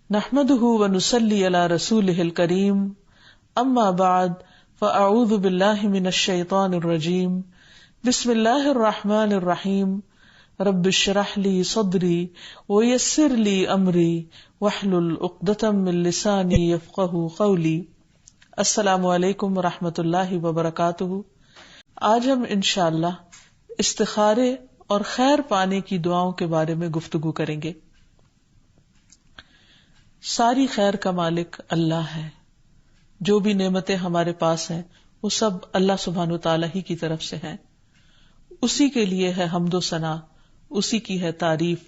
نحمده ونصلي على رسوله الكريم اما بعد فاعوذ بالله من الشيطان الرجيم بسم الله الرحمن الرحيم رب اشرح لي صدري ويسر لي امري واحلل عقدة من لساني يفقهوا قولي. السلام علیکم ورحمۃ اللہ وبرکاتہ. آج ہم انشاءاللہ استخارے اور خیر پانے کی دعاؤں کے بارے میں گفتگو کریں گے. ساری خیر کا مالک اللہ ہے. جو بھی نعمتیں ہمارے پاس ہیں وہ سب اللہ سبحانہ وتعالی ہی کی طرف سے ہیں. اسی کے لیے ہے حمد و ثنا، اسی کی ہے تعریف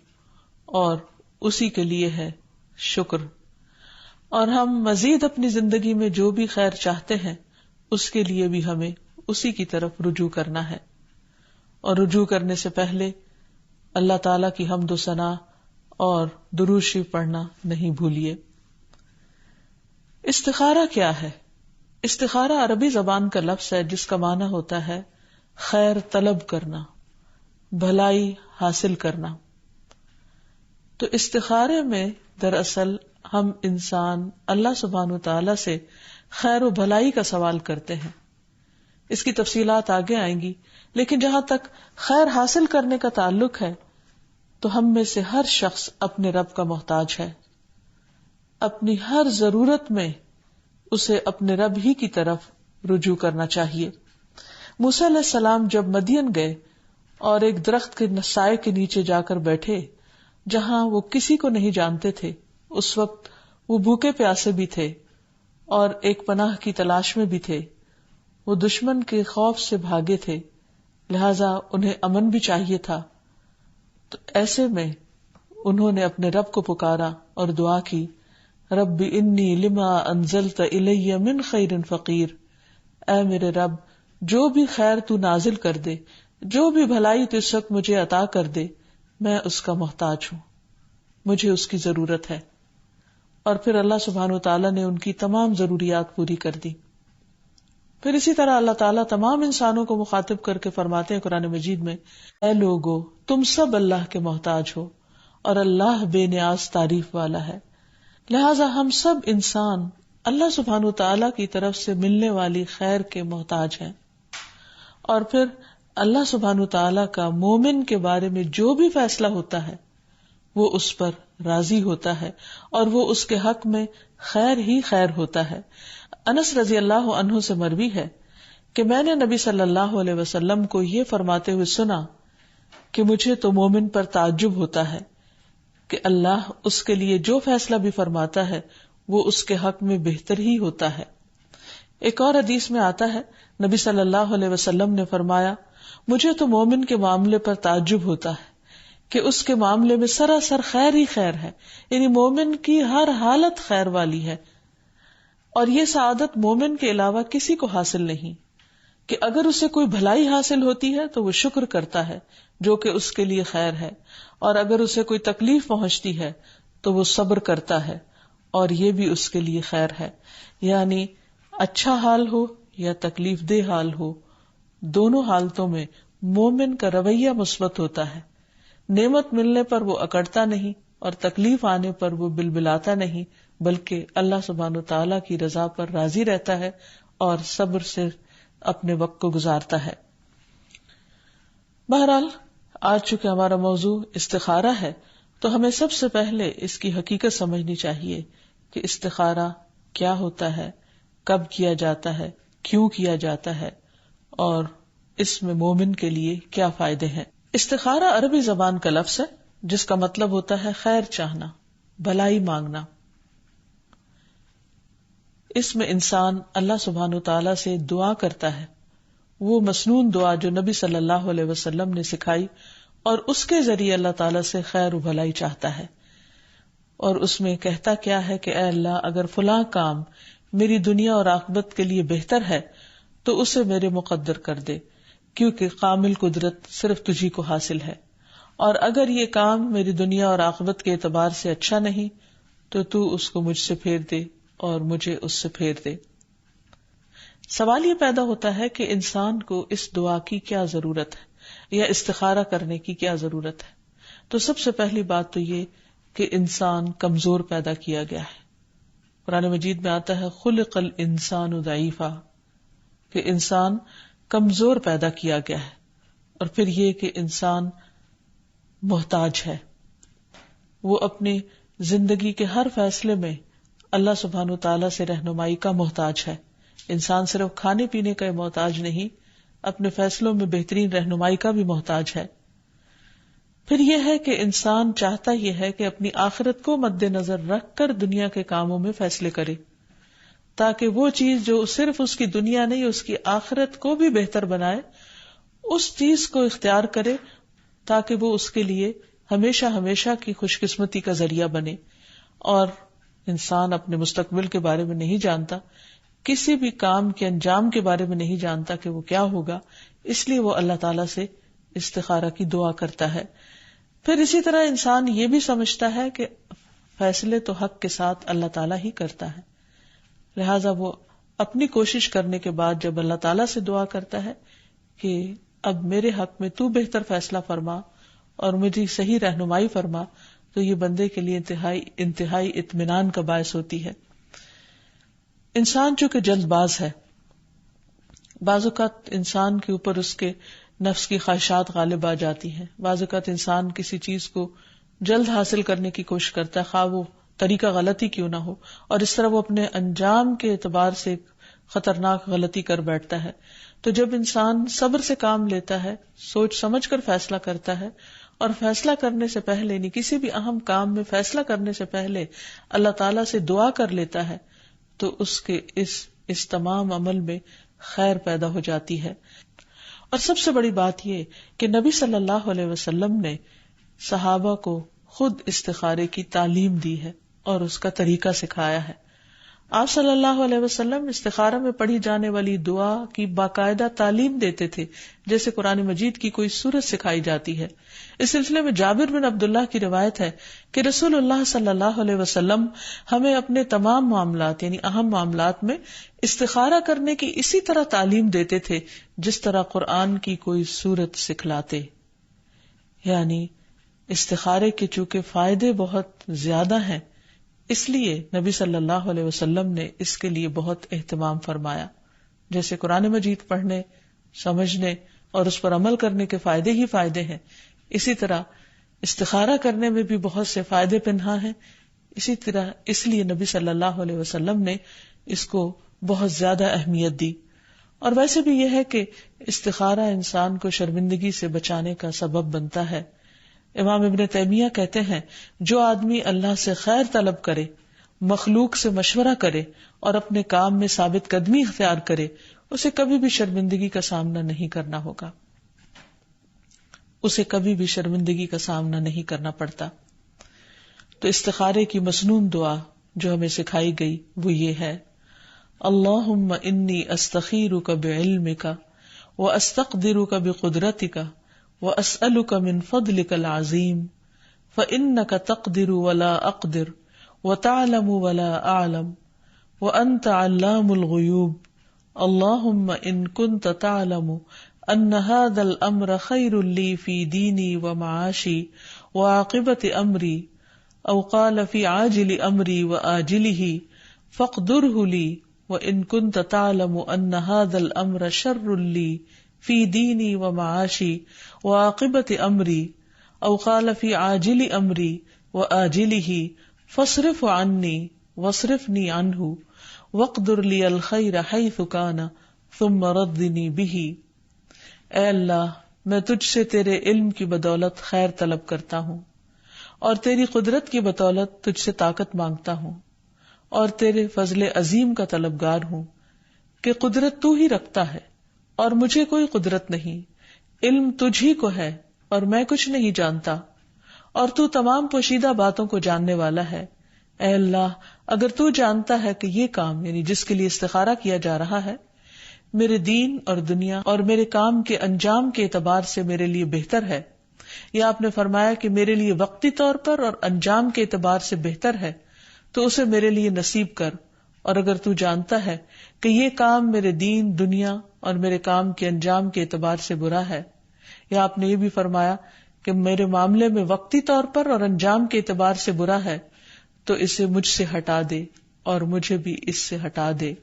اور اسی کے لیے ہے شکر. اور ہم مزید اپنی زندگی میں جو بھی خیر چاہتے ہیں اس کے لیے بھی ہمیں اسی کی طرف رجوع کرنا ہے. اور رجوع کرنے سے پہلے اللہ تعالی کی حمد و ثنا اور درود شریف پڑھنا نہیں بھولیے. استخارہ کیا ہے؟ استخارہ عربی زبان کا لفظ ہے جس کا معنی ہوتا ہے خیر طلب کرنا، بھلائی حاصل کرنا. تو استخارے میں دراصل ہم انسان اللہ سبحانہ وتعالی سے خیر و بھلائی کا سوال کرتے ہیں. اس کی تفصیلات آگے آئیں گی، لیکن جہاں تک خیر حاصل کرنے کا تعلق ہے تو ہم میں سے ہر شخص اپنے رب کا محتاج ہے. اپنی ہر ضرورت میں اسے اپنے رب ہی کی طرف رجوع کرنا چاہیے. موسیٰ علیہ السلام جب مدین گئے اور ایک درخت کے سائے کے نیچے جا کر بیٹھے جہاں وہ کسی کو نہیں جانتے تھے، اس وقت وہ بھوکے پیاسے بھی تھے اور ایک پناہ کی تلاش میں بھی تھے. وہ دشمن کے خوف سے بھاگے تھے، لہذا انہیں امن بھی چاہیے تھا. تو ایسے میں انہوں نے اپنے رب کو پکارا اور دعا کی، رب انی لما انزلت الی من خیر فقیر. اے میرے رب، جو بھی خیر تو نازل کر دے، جو بھی بھلائی تو اس وقت مجھے عطا کر دے، میں اس کا محتاج ہوں، مجھے اس کی ضرورت ہے. اور پھر اللہ سبحانہ وتعالی نے ان کی تمام ضروریات پوری کر دی. پھر اسی طرح اللہ تعالیٰ تمام انسانوں کو مخاطب کر کے فرماتے ہیں قرآن مجید میں، اے لوگو تم سب اللہ کے محتاج ہو اور اللہ بے نیاز تعریف والا ہے. لہٰذا ہم سب انسان اللہ سبحانہ وتعالیٰ کی طرف سے ملنے والی خیر کے محتاج ہیں. اور پھر اللہ سبحانہ وتعالیٰ کا مومن کے بارے میں جو بھی فیصلہ ہوتا ہے وہ اس پر راضی ہوتا ہے اور وہ اس کے حق میں خیر ہی خیر ہوتا ہے. انس رضی اللہ عنہ سے مروی ہے کہ میں نے نبی صلی اللہ علیہ وسلم کو یہ فرماتے ہوئے سنا کہ مجھے تو مومن پر تعجب ہوتا ہے کہ اللہ اس کے لیے جو فیصلہ بھی فرماتا ہے وہ اس کے حق میں بہتر ہی ہوتا ہے. ایک اور حدیث میں آتا ہے نبی صلی اللہ علیہ وسلم نے فرمایا، مجھے تو مومن کے معاملے پر تعجب ہوتا ہے کہ اس کے معاملے میں سراسر خیر ہی خیر ہے، یعنی مومن کی ہر حالت خیر والی ہے. اور یہ سعادت مومن کے علاوہ کسی کو حاصل نہیں کہ اگر اسے کوئی بھلائی حاصل ہوتی ہے تو وہ شکر کرتا ہے جو کہ اس کے لیے خیر ہے، اور اگر اسے کوئی تکلیف پہنچتی ہے تو وہ صبر کرتا ہے اور یہ بھی اس کے لیے خیر ہے. یعنی اچھا حال ہو یا تکلیف دہ حال ہو، دونوں حالتوں میں مومن کا رویہ مثبت ہوتا ہے. نعمت ملنے پر وہ اکڑتا نہیں اور تکلیف آنے پر وہ بلبلاتا نہیں، بلکہ اللہ سبحانہ وتعالی کی رضا پر راضی رہتا ہے اور صبر سے اپنے وقت کو گزارتا ہے. بہرحال آج چونکہ ہمارا موضوع استخارہ ہے تو ہمیں سب سے پہلے اس کی حقیقت سمجھنی چاہیے کہ استخارہ کیا ہوتا ہے، کب کیا جاتا ہے، کیوں کیا جاتا ہے اور اس میں مومن کے لیے کیا فائدے ہیں. استخارہ عربی زبان کا لفظ ہے جس کا مطلب ہوتا ہے خیر چاہنا، بھلائی مانگنا. اس میں انسان اللہ سبحانہ وتعالی سے دعا کرتا ہے، وہ مسنون دعا جو نبی صلی اللہ علیہ وسلم نے سکھائی، اور اس کے ذریعے اللہ تعالیٰ سے خیر و بھلائی چاہتا ہے. اور اس میں کہتا کیا ہے کہ اے اللہ، اگر فلاں کام میری دنیا اور عاقبت کے لیے بہتر ہے تو اسے میرے مقدر کر دے، کیونکہ کامل قدرت صرف تجھی کو حاصل ہے. اور اگر یہ کام میری دنیا اور عاقبت کے اعتبار سے اچھا نہیں تو اس کو مجھ سے پھیر دے اور مجھے اس سے پھیر دے. سوال یہ پیدا ہوتا ہے کہ انسان کو اس دعا کی کیا ضرورت ہے یا استخارہ کرنے کی کیا ضرورت ہے. تو سب سے پہلی بات تو یہ کہ انسان کمزور پیدا کیا گیا ہے. قرآن مجید میں آتا ہے خلق الانسان ضعیفا، کہ انسان کمزور پیدا کیا گیا ہے. اور پھر یہ کہ انسان محتاج ہے، وہ اپنی زندگی کے ہر فیصلے میں اللہ سبحانہ وتعالی سے رہنمائی کا محتاج ہے. انسان صرف کھانے پینے کا محتاج نہیں، اپنے فیصلوں میں بہترین رہنمائی کا بھی محتاج ہے. پھر یہ ہے کہ انسان چاہتا یہ ہے کہ اپنی آخرت کو مد نظر رکھ کر دنیا کے کاموں میں فیصلے کرے، تاکہ وہ چیز جو صرف اس کی دنیا نہیں اس کی آخرت کو بھی بہتر بنائے، اس چیز کو اختیار کرے تاکہ وہ اس کے لیے ہمیشہ ہمیشہ کی خوش قسمتی کا ذریعہ بنے. اور انسان اپنے مستقبل کے بارے میں نہیں جانتا، کسی بھی کام کے انجام کے بارے میں نہیں جانتا کہ وہ کیا ہوگا، اس لیے وہ اللہ تعالیٰ سے استخارہ کی دعا کرتا ہے. پھر اسی طرح انسان یہ بھی سمجھتا ہے کہ فیصلے تو حق کے ساتھ اللہ تعالیٰ ہی کرتا ہے، لہٰذا وہ اپنی کوشش کرنے کے بعد جب اللہ تعالیٰ سے دعا کرتا ہے کہ اب میرے حق میں تو بہتر فیصلہ فرما اور مجھے صحیح رہنمائی فرما، تو یہ بندے کے لیے انتہائی اطمینان کا باعث ہوتی ہے. انسان چونکہ جلد باز ہے، بعض اوقات انسان کے اوپر اس کے نفس کی خواہشات غالب آ جاتی ہیں. بعض اوقات انسان کسی چیز کو جلد حاصل کرنے کی کوشش کرتا ہے، خواہ وہ طریقہ غلطی کیوں نہ ہو، اور اس طرح وہ اپنے انجام کے اعتبار سے خطرناک غلطی کر بیٹھتا ہے. تو جب انسان صبر سے کام لیتا ہے، سوچ سمجھ کر فیصلہ کرتا ہے، اور فیصلہ کرنے سے پہلے یعنی کسی بھی اہم کام میں فیصلہ کرنے سے پہلے اللہ تعالیٰ سے دعا کر لیتا ہے، تو اس کے اس تمام عمل میں خیر پیدا ہو جاتی ہے. اور سب سے بڑی بات یہ کہ نبی صلی اللہ علیہ وسلم نے صحابہ کو خود استخارے کی تعلیم دی ہے اور اس کا طریقہ سکھایا ہے. آپ صلی اللہ علیہ وسلم استخارہ میں پڑھی جانے والی دعا کی باقاعدہ تعلیم دیتے تھے، جیسے قرآن مجید کی کوئی سورت سکھائی جاتی ہے. اس سلسلے میں جابر بن عبداللہ کی روایت ہے کہ رسول اللہ صلی اللہ علیہ وسلم ہمیں اپنے تمام معاملات یعنی اہم معاملات میں استخارہ کرنے کی اسی طرح تعلیم دیتے تھے جس طرح قرآن کی کوئی سورت سکھلاتے. یعنی استخارے کے چونکہ فائدے بہت زیادہ ہیں، اس لیے نبی صلی اللہ علیہ وسلم نے اس کے لیے بہت اہتمام فرمایا. جیسے قرآن مجید پڑھنے، سمجھنے اور اس پر عمل کرنے کے فائدے ہی فائدے ہیں، اسی طرح استخارہ کرنے میں بھی بہت سے فائدے پنہاں ہیں. اسی طرح اس لیے نبی صلی اللہ علیہ وسلم نے اس کو بہت زیادہ اہمیت دی. اور ویسے بھی یہ ہے کہ استخارہ انسان کو شرمندگی سے بچانے کا سبب بنتا ہے. امام ابن تیمیہ کہتے ہیں جو آدمی اللہ سے خیر طلب کرے، مخلوق سے مشورہ کرے اور اپنے کام میں ثابت قدمی اختیار کرے، اسے کبھی بھی شرمندگی کا سامنا نہیں کرنا ہوگا، اسے کبھی بھی شرمندگی کا سامنا نہیں کرنا پڑتا. تو استخارے کی مسنون دعا جو ہمیں سکھائی گئی وہ یہ ہے: اللہم انی استخیرک بعلمک واستقدرک بقدرتک واسألک من فضلک العظیم فانک تقدر ولا اقدر وتعلم ولا اعلم وانت علام الغیوب. اللہم ان کنت تعلم ان هذا الامر خیر لی فی دینی ومعاشی وعاقبت امری او قال فی عاجل امری وآجلہ فاقدرہ لی وان کنت تعلم ان هذا الامر شر لی فی دینی ومعاشی وعاقبت امری او قال فی عاجل امری وآجلہ فاصرف عنی واصرفنی عنہ واقدر لی الخیر حیث کان ثم ردنی بہ. اے اللہ، میں تجھ سے تیرے علم کی بدولت خیر طلب کرتا ہوں اور تیری قدرت کی بدولت تجھ سے طاقت مانگتا ہوں اور تیرے فضل عظیم کا طلبگار ہوں کہ قدرت تو ہی رکھتا ہے اور مجھے کوئی قدرت نہیں، علم تجھ ہی کو ہے اور میں کچھ نہیں جانتا، اور تو تمام پوشیدہ باتوں کو جاننے والا ہے. اے اللہ، اگر تو جانتا ہے کہ یہ کام یعنی جس کے لیے استخارہ کیا جا رہا ہے میرے دین اور دنیا اور میرے کام کے انجام کے اعتبار سے میرے لیے بہتر ہے، یا آپ نے فرمایا کہ میرے لیے وقتی طور پر اور انجام کے اعتبار سے بہتر ہے، تو اسے میرے لیے نصیب کر. اور اگر تو جانتا ہے کہ یہ کام میرے دین، دنیا اور میرے کام کے انجام کے اعتبار سے برا ہے، یا آپ نے یہ بھی فرمایا کہ میرے معاملے میں وقتی طور پر اور انجام کے اعتبار سے برا ہے تو اسے مجھ سے ہٹا دے اور مجھے بھی اس سے ہٹا دے،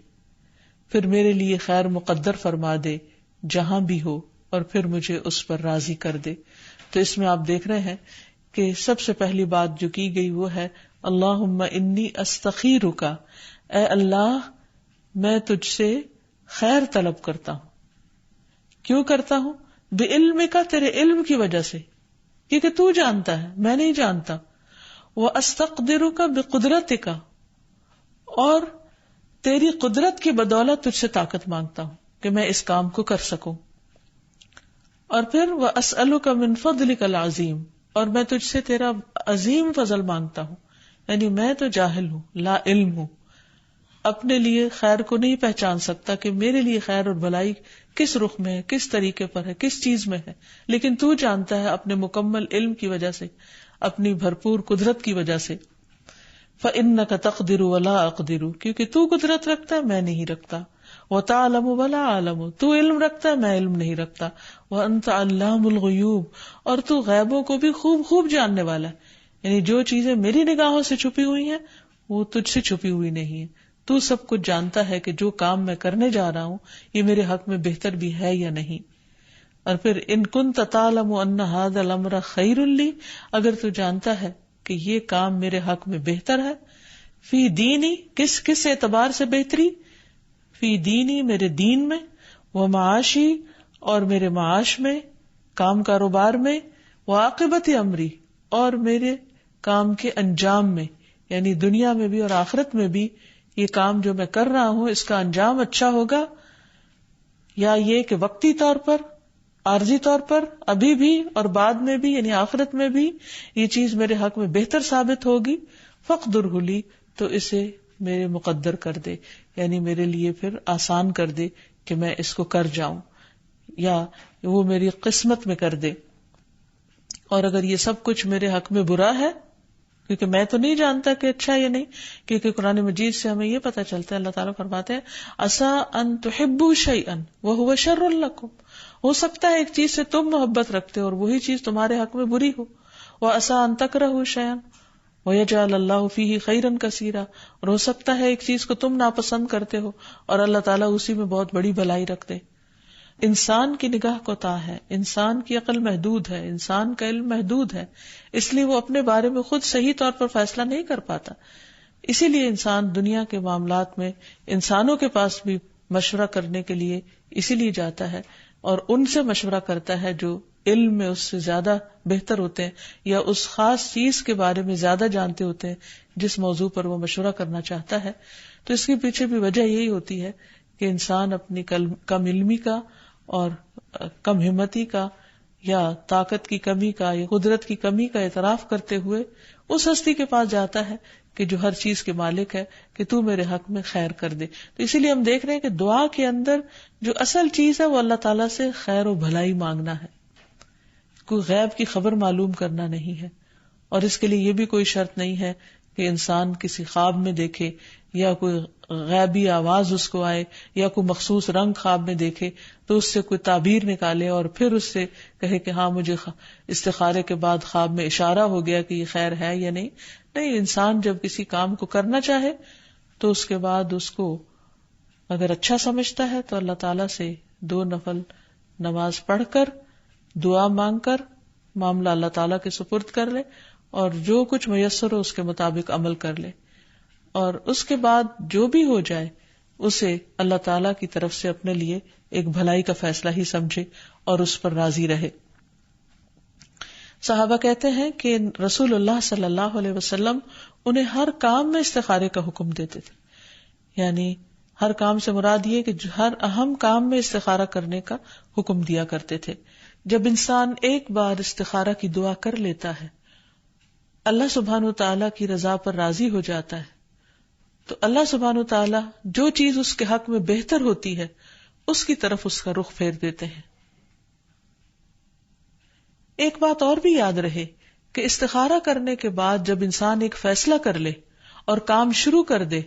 پھر میرے لیے خیر مقدر فرما دے جہاں بھی ہو، اور پھر مجھے اس پر راضی کر دے۔ تو اس میں آپ دیکھ رہے ہیں کہ سب سے پہلی بات جو کی گئی وہ ہے اللہم انی استخیرک، اے اللہ میں تجھ سے خیر طلب کرتا ہوں۔ کیوں کرتا ہوں؟ بعلمک، تیرے علم کی وجہ سے، کیونکہ تو جانتا ہے، میں نہیں جانتا۔ واستقدرک بقدرتک، اور تیری قدرت کی بدولت تجھ سے طاقت مانگتا ہوں کہ میں اس کام کو کر سکوں۔ اور پھر واسألک من فضلک العظیم، اور میں تجھ سے تیرا عظیم فضل مانگتا ہوں، یعنی میں تو جاہل ہوں، لا علم ہوں، اپنے لیے خیر کو نہیں پہچان سکتا کہ میرے لیے خیر اور بھلائی کس رخ میں ہے، کس طریقے پر ہے، کس چیز میں ہے، لیکن تو جانتا ہے اپنے مکمل علم کی وجہ سے، اپنی بھرپور قدرت کی وجہ سے۔ فإنک تقدر ولا اقدر، کیونکہ تو قدرت رکھتا ہے میں نہیں رکھتا، وتعلم ولا اعلم، تو علم رکھتا ہے میں علم نہیں رکھتا، وانت علام الغیوب، اور تو غیبوں کو بھی خوب خوب جاننے والا ہے، یعنی جو چیزیں میری نگاہوں سے چھپی ہوئی ہیں وہ تجھ سے چھپی ہوئی نہیں ہے، تو سب کچھ جانتا ہے کہ جو کام میں کرنے جا رہا ہوں یہ میرے حق میں بہتر بھی ہے یا نہیں۔ اور پھر ان کنت تعلم ان ھذا الامر خیر لی، اگر تو جانتا ہے کہ یہ کام میرے حق میں بہتر ہے، فی دینی، کس اعتبار سے بہتری؟ فی دینی، میرے دین میں، و معاشی، اور میرے معاش میں، کام کاروبار میں، وعاقبت امری، اور میرے کام کے انجام میں، یعنی دنیا میں بھی اور آخرت میں بھی یہ کام جو میں کر رہا ہوں اس کا انجام اچھا ہوگا، یا یہ کہ وقتی طور پر، عارضی طور پر، ابھی بھی اور بعد میں بھی، یعنی آخرت میں بھی یہ چیز میرے حق میں بہتر ثابت ہوگی، فاقدرہ لی، تو اسے میرے مقدر کر دے، یعنی میرے لیے پھر آسان کر دے کہ میں اس کو کر جاؤں، یا وہ میری قسمت میں کر دے۔ اور اگر یہ سب کچھ میرے حق میں برا ہے، کیونکہ میں تو نہیں جانتا کہ اچھا یا نہیں، کیونکہ قرآن مجید سے ہمیں یہ پتہ چلتا ہے، اللہ تعالیٰ فرماتے ہیں عسیٰ ان تحبوا شیئا وہو شر لکم، ہو سکتا ہے ایک چیز سے تم محبت رکھتے ہو اور وہی چیز تمہارے حق میں بری ہو، وعسیٰ ان تکرہوا شیئا ویجعل اللہ فیہ خیرا کثیرا، اور ہو سکتا ہے ایک چیز کو تم ناپسند کرتے ہو اور اللہ تعالیٰ اسی میں بہت بڑی بھلائی رکھ دے۔ انسان کی نگاہ کوتاہ ہے، انسان کی عقل محدود ہے، انسان کا علم محدود ہے، اس لیے وہ اپنے بارے میں خود صحیح طور پر فیصلہ نہیں کر پاتا۔ اسی لیے انسان دنیا کے معاملات میں انسانوں کے پاس بھی مشورہ کرنے کے لیے اسی لیے جاتا ہے اور ان سے مشورہ کرتا ہے جو علم میں اس سے زیادہ بہتر ہوتے ہیں یا اس خاص چیز کے بارے میں زیادہ جانتے ہوتے ہیں جس موضوع پر وہ مشورہ کرنا چاہتا ہے۔ تو اس کے پیچھے بھی وجہ یہی ہوتی ہے کہ انسان اپنی کم علمی کا اور کم ہمتی کا یا طاقت کی کمی کا یا قدرت کی کمی کا اعتراف کرتے ہوئے اس ہستی کے پاس جاتا ہے کہ جو ہر چیز کے مالک ہے کہ تو میرے حق میں خیر کر دے۔ تو اسی لیے ہم دیکھ رہے ہیں کہ دعا کے اندر جو اصل چیز ہے وہ اللہ تعالیٰ سے خیر و بھلائی مانگنا ہے، کوئی غیب کی خبر معلوم کرنا نہیں ہے۔ اور اس کے لیے یہ بھی کوئی شرط نہیں ہے کہ انسان کسی خواب میں دیکھے یا کوئی غیبی آواز اس کو آئے یا کوئی مخصوص رنگ خواب میں دیکھے تو اس سے کوئی تعبیر نکالے اور پھر اس سے کہے کہ ہاں مجھے استخارے کے بعد خواب میں اشارہ ہو گیا کہ یہ خیر ہے یا نہیں۔ نہیں، انسان جب کسی کام کو کرنا چاہے تو اس کے بعد اس کو اگر اچھا سمجھتا ہے تو اللہ تعالیٰ سے 2 نفل نماز پڑھ کر دعا مانگ کر معاملہ اللہ تعالیٰ کے سپرد کر لے اور جو کچھ میسر ہو اس کے مطابق عمل کر لے، اور اس کے بعد جو بھی ہو جائے اسے اللہ تعالیٰ کی طرف سے اپنے لیے ایک بھلائی کا فیصلہ ہی سمجھے اور اس پر راضی رہے۔ صحابہ کہتے ہیں کہ رسول اللہ صلی اللہ علیہ وسلم انہیں ہر کام میں استخارے کا حکم دیتے تھے، یعنی ہر کام سے مراد یہ کہ ہر اہم کام میں استخارہ کرنے کا حکم دیا کرتے تھے۔ جب انسان ایک بار استخارہ کی دعا کر لیتا ہے، اللہ سبحانہ وتعالیٰ کی رضا پر راضی ہو جاتا ہے، تو اللہ سبحانہ وتعالیٰ جو چیز اس کے حق میں بہتر ہوتی ہے اس کی طرف اس کا رخ پھیر دیتے ہیں۔ ایک بات اور بھی یاد رہے کہ استخارہ کرنے کے بعد جب انسان ایک فیصلہ کر لے اور کام شروع کر دے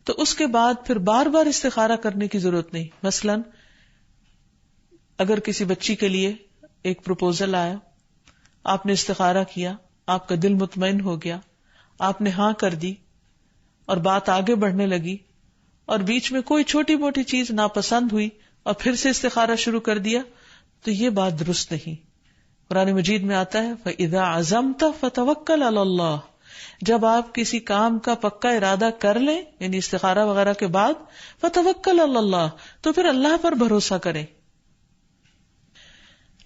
تو اس کے بعد پھر بار بار استخارہ کرنے کی ضرورت نہیں۔ مثلاً اگر کسی بچی کے لیے ایک پروپوزل آیا آپ نے استخارہ کیا، آپ کا دل مطمئن ہو گیا، آپ نے ہاں کر دی اور بات آگے بڑھنے لگی، اور بیچ میں کوئی چھوٹی موٹی چیز ناپسند ہوئی اور پھر سے استخارہ شروع کر دیا، تو یہ بات درست نہیں. قرآن مجید میں آتا ہے فَإِذَا عَزَمْتَ فَتَوَكَّلْ عَلَى اللَّهِ، جب آپ کسی کام کا پکا ارادہ کر لیں، یعنی استخارہ وغیرہ کے بعد، فَتَوَكَّلْ عَلَى اللَّهِ، تو پھر اللہ پر بھروسہ کریں.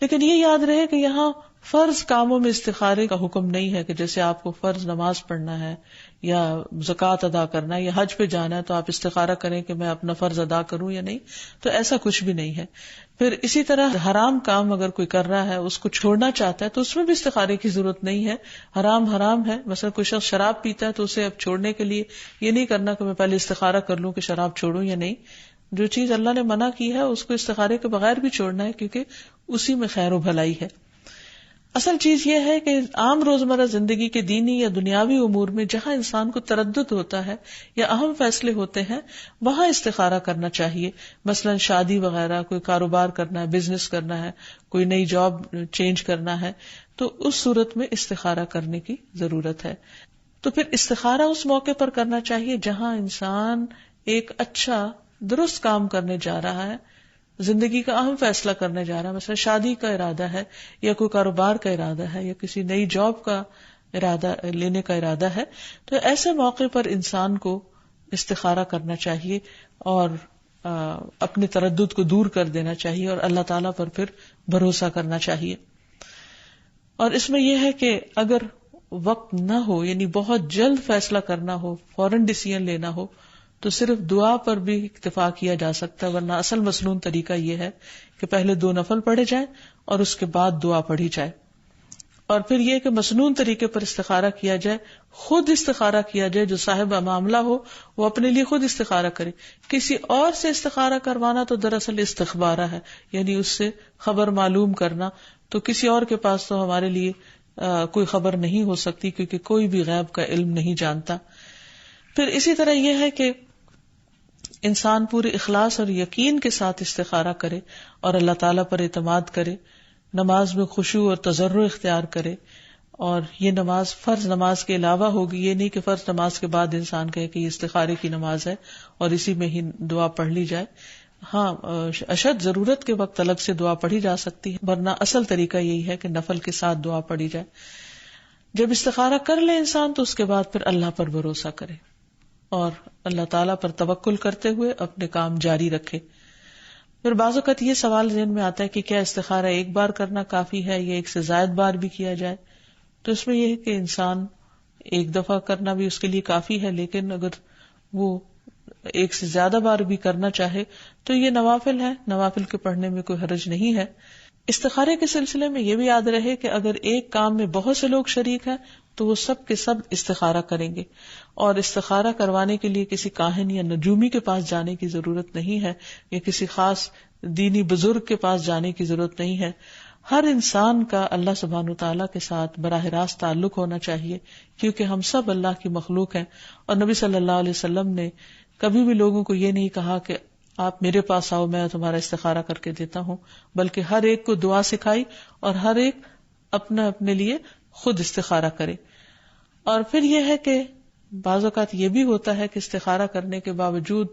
لیکن یہ یاد رہے کہ یہاں فرض کاموں میں استخارے کا حکم نہیں ہے، کہ جیسے آپ کو فرض نماز پڑھنا ہے یا زکوٰۃ ادا کرنا ہے یا حج پہ جانا ہے تو آپ استخارہ کریں کہ میں اپنا فرض ادا کروں یا نہیں، تو ایسا کچھ بھی نہیں ہے. پھر اسی طرح حرام کام اگر کوئی کر رہا ہے، اس کو چھوڑنا چاہتا ہے، تو اس میں بھی استخارے کی ضرورت نہیں ہے. حرام ہے، مثلا کوئی شخص شراب پیتا ہے تو اسے اب چھوڑنے کے لیے یہ نہیں کرنا کہ میں پہلے استخارہ کر لوں کہ شراب چھوڑوں یا نہیں. جو چیز اللہ نے منع کی ہے اس کو استخارے کے بغیر بھی چھوڑنا ہے، کیونکہ اسی میں خیر و بھلائی ہے. اصل چیز یہ ہے کہ عام روزمرہ زندگی کے دینی یا دنیاوی امور میں جہاں انسان کو تردد ہوتا ہے یا اہم فیصلے ہوتے ہیں، وہاں استخارہ کرنا چاہیے. مثلا شادی وغیرہ، کوئی کاروبار کرنا ہے، بزنس کرنا ہے، کوئی نئی جاب چینج کرنا ہے، تو اس صورت میں استخارہ کرنے کی ضرورت ہے. تو پھر استخارہ اس موقع پر کرنا چاہیے جہاں انسان ایک اچھا درست کام کرنے جا رہا ہے، زندگی کا اہم فیصلہ کرنے جا رہا ہے، مثلا شادی کا ارادہ ہے یا کوئی کاروبار کا ارادہ ہے یا کسی نئی جاب کا ارادہ لینے کا ارادہ ہے. تو ایسے موقع پر انسان کو استخارہ کرنا چاہیے اور اپنے تردد کو دور کر دینا چاہیے اور اللہ تعالیٰ پر پھر بھروسہ کرنا چاہیے. اور اس میں یہ ہے کہ اگر وقت نہ ہو، یعنی بہت جلد فیصلہ کرنا ہو، فوراً ڈیسیژن لینا ہو، تو صرف دعا پر بھی اکتفا کیا جا سکتا ہے، ورنہ اصل مسنون طریقہ یہ ہے کہ پہلے 2 نفل پڑھے جائیں اور اس کے بعد دعا پڑھی جائے. اور پھر یہ کہ مسنون طریقے پر استخارہ کیا جائے، خود استخارہ کیا جائے. جو صاحب معاملہ ہو وہ اپنے لیے خود استخارہ کرے. کسی اور سے استخارہ کروانا تو دراصل استخبارہ ہے، یعنی اس سے خبر معلوم کرنا. تو کسی اور کے پاس تو ہمارے لیے کوئی خبر نہیں ہو سکتی، کیونکہ کوئی بھی غیب کا علم نہیں جانتا. پھر اسی طرح یہ ہے کہ انسان پورے اخلاص اور یقین کے ساتھ استخارہ کرے اور اللہ تعالیٰ پر اعتماد کرے، نماز میں خشوع اور تضرع اختیار کرے. اور یہ نماز فرض نماز کے علاوہ ہوگی، یہ نہیں کہ فرض نماز کے بعد انسان کہے کہ یہ استخارے کی نماز ہے اور اسی میں ہی دعا پڑھ لی جائے. ہاں، اشد ضرورت کے وقت الگ سے دعا پڑھی جا سکتی ہے، ورنہ اصل طریقہ یہی ہے کہ نفل کے ساتھ دعا پڑھی جائے. جب استخارہ کر لے انسان تو اس کے بعد پھر اللہ پر بھروسہ کرے اور اللہ تعالیٰ پر توکل کرتے ہوئے اپنے کام جاری رکھے. پھر بعض اوقات یہ سوال ذہن میں آتا ہے کہ کیا استخارہ ایک بار کرنا کافی ہے یا ایک سے زائد بار بھی کیا جائے؟ تو اس میں یہ ہے کہ انسان ایک دفعہ کرنا بھی اس کے لیے کافی ہے، لیکن اگر وہ ایک سے زیادہ بار بھی کرنا چاہے تو یہ نوافل ہے، نوافل کے پڑھنے میں کوئی حرج نہیں ہے. استخارے کے سلسلے میں یہ بھی یاد رہے کہ اگر ایک کام میں بہت سے لوگ شریک ہیں تو وہ سب کے سب استخارہ کریں گے، اور استخارہ کروانے کے لیے کسی کاہن یا نجومی کے پاس جانے کی ضرورت نہیں ہے یا کسی خاص دینی بزرگ کے پاس جانے کی ضرورت نہیں ہے. ہر انسان کا اللہ سبحانہ وتعالیٰ کے ساتھ براہ راست تعلق ہونا چاہیے، کیونکہ ہم سب اللہ کی مخلوق ہیں. اور نبی صلی اللہ علیہ وسلم نے کبھی بھی لوگوں کو یہ نہیں کہا کہ آپ میرے پاس آؤ میں تمہارا استخارہ کر کے دیتا ہوں، بلکہ ہر ایک کو دعا سکھائی اور ہر ایک اپنے لیے خود استخارہ کرے. اور پھر یہ ہے کہ بعض اوقات یہ بھی ہوتا ہے کہ استخارہ کرنے کے باوجود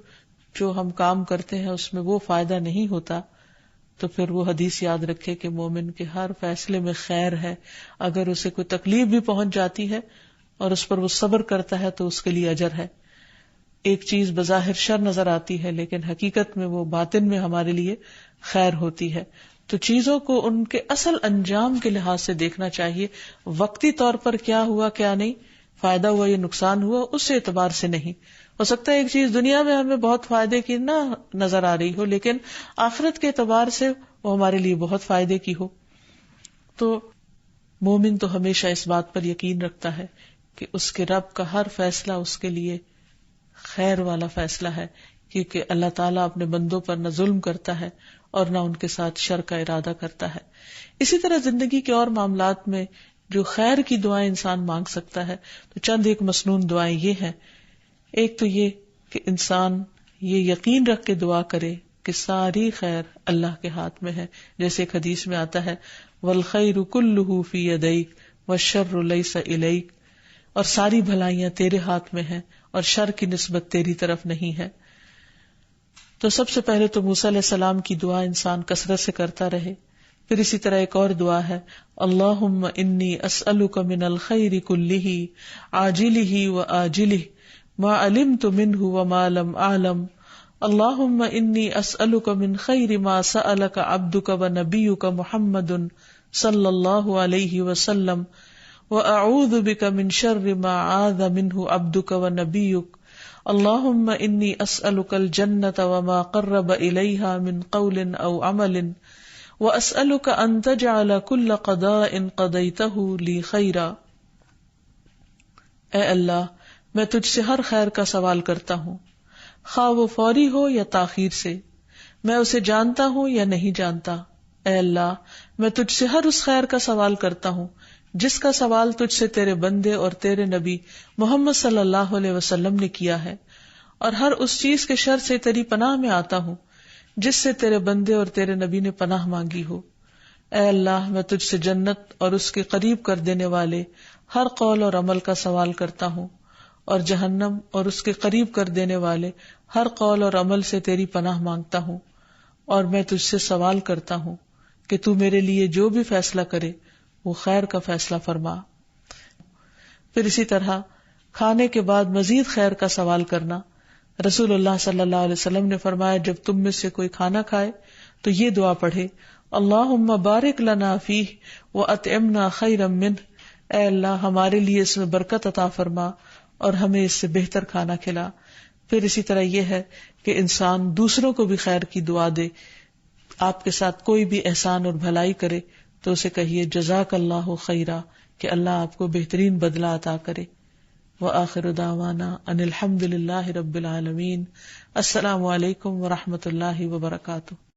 جو ہم کام کرتے ہیں اس میں وہ فائدہ نہیں ہوتا، تو پھر وہ حدیث یاد رکھے کہ مومن کے ہر فیصلے میں خیر ہے. اگر اسے کوئی تکلیف بھی پہنچ جاتی ہے اور اس پر وہ صبر کرتا ہے تو اس کے لیے اجر ہے. ایک چیز بظاہر شر نظر آتی ہے لیکن حقیقت میں وہ باطن میں ہمارے لیے خیر ہوتی ہے. تو چیزوں کو ان کے اصل انجام کے لحاظ سے دیکھنا چاہیے، وقتی طور پر کیا ہوا کیا نہیں، فائدہ ہوا یا نقصان ہوا، اس اعتبار سے نہیں. ہو سکتا ہے ایک چیز دنیا میں ہمیں بہت فائدے کی نہ نظر آ رہی ہو لیکن آخرت کے اعتبار سے وہ ہمارے لیے بہت فائدے کی ہو. تو مومن تو ہمیشہ اس بات پر یقین رکھتا ہے کہ اس کے رب کا ہر فیصلہ اس کے لیے خیر والا فیصلہ ہے، کیونکہ اللہ تعالیٰ اپنے بندوں پر نہ ظلم کرتا ہے اور نہ ان کے ساتھ شر کا ارادہ کرتا ہے. اسی طرح زندگی کے اور معاملات میں جو خیر کی دعائیں انسان مانگ سکتا ہے، تو چند ایک مسنون دعائیں یہ ہیں. ایک تو یہ کہ انسان یہ یقین رکھ کے دعا کرے کہ ساری خیر اللہ کے ہاتھ میں ہے، جیسے ایک حدیث میں آتا ہے والخیر کلہ فی یدیک والشر لیس الیک، اور ساری بھلائیاں تیرے ہاتھ میں ہیں اور شر کی نسبت تیری طرف نہیں ہے. تو سب سے پہلے تو موسیٰ علیہ السلام کی دعا انسان کثرت سے کرتا رہے. پھر اسی طرح ایک اور دعا ہے، اللہم انی اسألک من الخیر کلہ عاجلہ وآجلہ ما علمت منہ وما لم اعلم، اللہم انی اسألک من خیر ما سألک عبدک ونبیک محمد صلی اللہ علیہ وسلم وأعوذ بک من شر ما عاذ منہ عبدک ونبیک، اللہم انی اسألک الجنۃ وما قرب الیہا من قول او عمل واسألک ان تجعل کل قضاء قضیتہ لی خیرا. اے اللہ، میں تجھ سے ہر خیر کا سوال کرتا ہوں، خواہ وہ فوری ہو یا تاخیر سے، میں اسے جانتا ہوں یا نہیں جانتا. اے اللہ، میں تجھ سے ہر اس خیر کا سوال کرتا ہوں جس کا سوال تجھ سے تیرے بندے اور تیرے نبی محمد صلی اللہ علیہ وسلم نے کیا ہے، اور ہر اس چیز کے شر سے تیری پناہ میں آتا ہوں جس سے تیرے بندے اور تیرے نبی نے پناہ مانگی ہو. اے اللہ، میں تجھ سے جنت اور اس کے قریب کر دینے والے ہر قول اور عمل کا سوال کرتا ہوں، اور جہنم اور اس کے قریب کر دینے والے ہر قول اور عمل سے تیری پناہ مانگتا ہوں، اور میں تجھ سے سوال کرتا ہوں کہ تو میرے لیے جو بھی فیصلہ کرے وہ خیر کا فیصلہ فرما. پھر اسی طرح کھانے کے بعد مزید خیر کا سوال کرنا. رسول اللہ صلی اللہ علیہ وسلم نے فرمایا، جب تم میں سے کوئی کھانا کھائے تو یہ دعا پڑھے، اللہم بارک لنا فیہ واطعمنا خیرا منہ، اے اللہ ہمارے لیے اس میں برکت عطا فرما اور ہمیں اس سے بہتر کھانا کھلا. پھر اسی طرح یہ ہے کہ انسان دوسروں کو بھی خیر کی دعا دے. آپ کے ساتھ کوئی بھی احسان اور بھلائی کرے تو اسے کہیے جزاک اللہ خیرا، کہ اللہ آپ کو بہترین بدلہ عطا کرے. وآخر دعوانا ان الحمد للہ رب العالمین. السلام علیکم ورحمۃ اللہ وبرکاتہ.